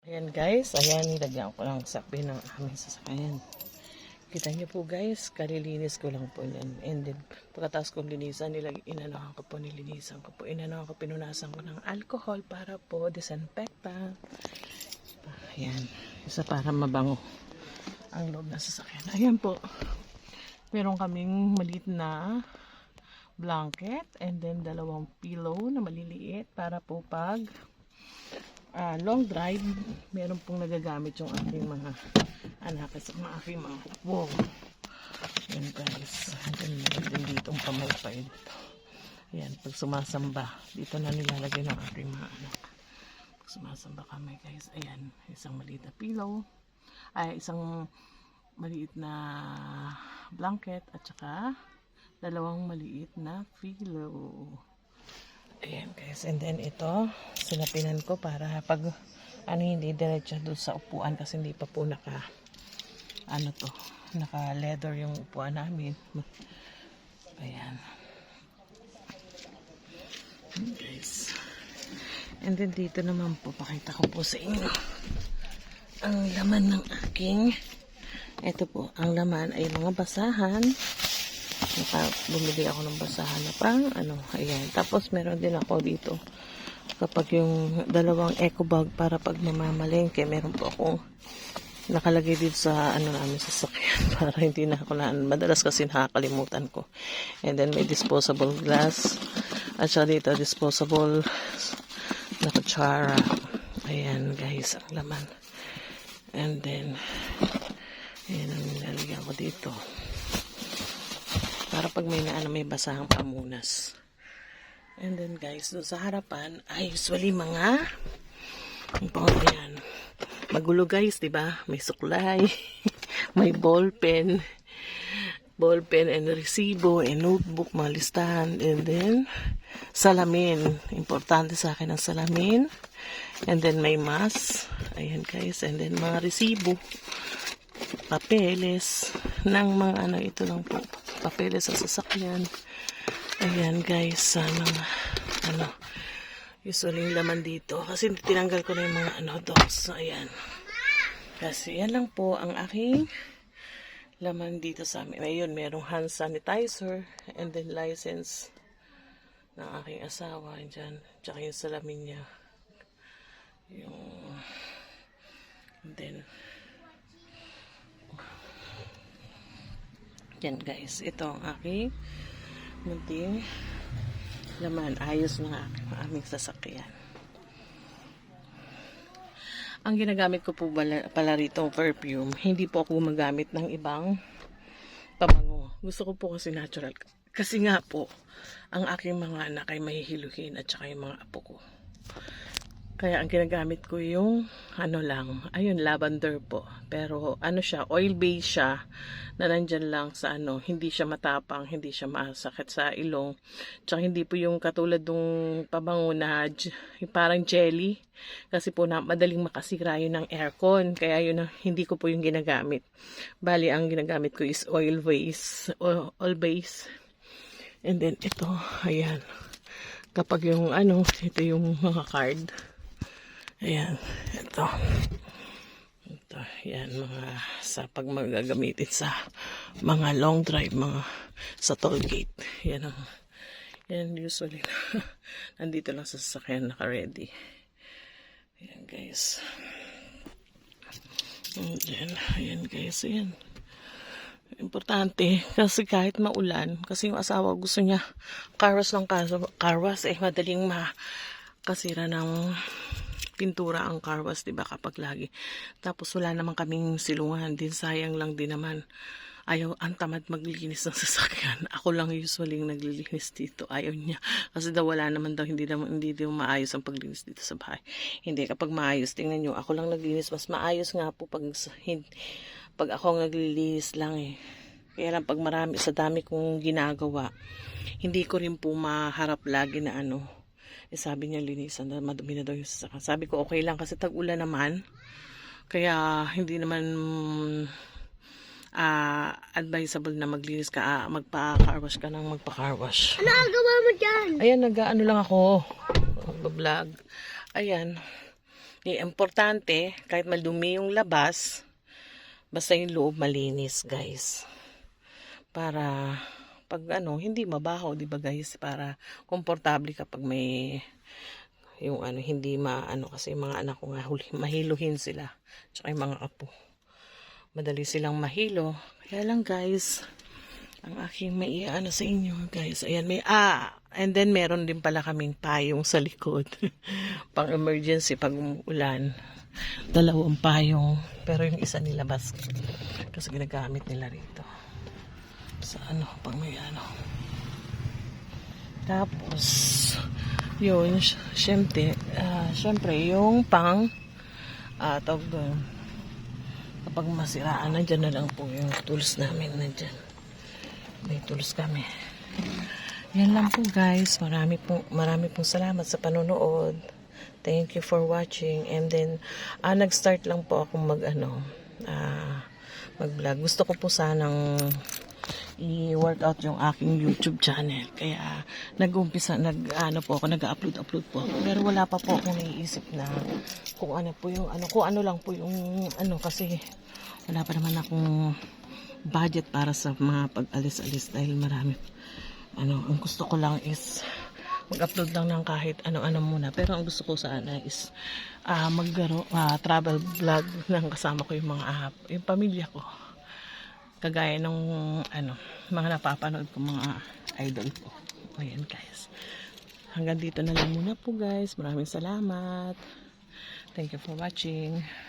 Ayan guys, ayan nilagyan ko lang sakbi ng aming sasakyan. Kita niyo po guys, kalilinis ko lang po yan. And then, pagkatapos kong linisan, pinunasan ko ng alcohol para po disinfectant. Ayan, isa para mabango ang loob ng sasakyan. Ayan po, meron kaming maliit na blanket and then 2 pillow na maliliit para po pag long drive, meron pong nagagamit yung aking mga anak at mga aking mga upo. Yan guys, meron din dito ang pamaypay dito. Ayan, pag sumasamba, dito na nilalagay ng aking mga anak. Pag sumasamba kami guys, ayan, isang maliit na pillow, isang maliit na blanket at saka 2 maliit na pillow. Ayan guys, and then ito, sinapinan ko para pag hindi diretso doon sa upuan kasi hindi pa po naka leather yung upuan namin. Ayan. Guys. And then dito naman po, pakita ko po sa inyo ang laman ng aking, ito po, ang laman ay mga basahan. Bumili ako ng basahan na pang ayan. Tapos meron din ako dito kapag yung 2 eco bag para pag namamalengke, meron po akong nakalagay dito sa namin sa sasakyan para hindi na ako madalas kasi nakakalimutan ko. And then may disposable glass at saka dito disposable na kutsara. Ayan guys, ang laman. And then ayan ang nilalagyan ko dito para pag may basahang pamunas. And then guys, doon sa harapan ay usually mga ayan, magulo guys, diba? May suklay, may ballpen and resibo and notebook, mga listahan, and then salamin. Importante sa akin ang salamin. And then may mask. Ayan guys, and then mga resibo, papeles ng mga ito lang po, papeles sa sasakyan. Ayan guys, mga usually laman dito kasi tinanggal ko na yung mga dogs. So ayan, kasi yan lang po ang aking laman dito sa amin. Ayun, merong hand sanitizer and then license ng aking asawa dyan, tsaka yung salamin niya, and then yan guys, ito ang aking munting laman. Ayos na aming sasakyan. Ang ginagamit ko po pala rito perfume, hindi po ako gumagamit ng ibang pabango. Gusto ko po kasi natural. Kasi nga po, ang aking mga anak ay mahihiluhin at saka yung mga apo ko. Kaya ang ginagamit ko yung ayun, lavender po. Pero siya, oil base siya na nandyan lang sa hindi siya matapang, hindi siya masakit sa ilong. Tsaka hindi po yung katulad ng pabango na yung parang jelly. Kasi po madaling makasira yun ng aircon. Kaya yun hindi ko po yung ginagamit. Bali, ang ginagamit ko is oil base. And then ito, ayan. Kapag yung ito yung mga card. Ayan, ito, yan, sa pag magagamitin sa mga long drive, sa toll gate. Yan usually, nandito lang sa sasakyan, naka-ready. Ayan guys. And then, ayan guys, ayan. Importante, kasi kahit maulan, kasi yung asawa gusto niya, carwash lang madaling makasira ng pintura ang carwash, diba, kapag lagi. Tapos wala naman kaming silungan din, sayang lang din naman. Ang tamad maglinis ng sasakyan. Ako lang usually yung naglilinis dito. Ayaw niya. Kasi wala naman daw, hindi daw maayos ang paglinis dito sa bahay. Hindi, kapag maayos, tingnan nyo, ako lang naglilinis. Mas maayos nga po pag ako naglilinis lang eh. Kaya lang pag sa dami kong ginagawa, hindi ko rin po maharap lagi na sabi niya linisan na madumi na daw yung sasakyan. Sabi ko okay lang kasi tag-ulan naman. Kaya hindi naman advisable na maglinis ka, magpa-carwash ka nang magpa-carwash. Ano ang gawa mo dyan? Ayan, lang ako. Mag-vlog. Ayan. Importante, kahit madumi yung labas, basta yung loob malinis, guys. Para pag hindi mabaho, 'di ba guys? Para komportable kapag may yung hindi kasi yung mga anak ko nga mahiluhin sila. Tsaka yung mga apo. Madali silang mahilo. Kaya lang guys, ang aking maiano sa inyo guys. Ayan, and then meron din pala kaming payong sa likod. Pang emergency pag umuulan. 2 payong. Pero yung isa nilabas. Kasi ginagamit nila rito. Sa pag may Tapos, yun, syempre, yung tawag doon, kapag masiraan, nandyan na lang po yung tools namin, nandyan. May tools kami. Yan lang po guys, marami pong salamat sa panonood. Thank you for watching. And then, nag-start lang po akong mag-vlog. Gusto ko po sanang i-workout yung aking YouTube channel. Kaya nag-upload po ako. Pero wala pa po akong naiisip na kung ano lang po yung kasi wala pa naman akong budget para sa mga pag-alis-alis dahil marami. Ang gusto ko lang is mag-upload lang ng kahit ano-ano muna. Pero ang gusto ko sana is travel vlog ng kasama ko yung yung pamilya ko. Kagaya ng mga napapanood ko mga idol ko. Ayan guys. Hanggang dito na lang muna po guys. Maraming salamat. Thank you for watching.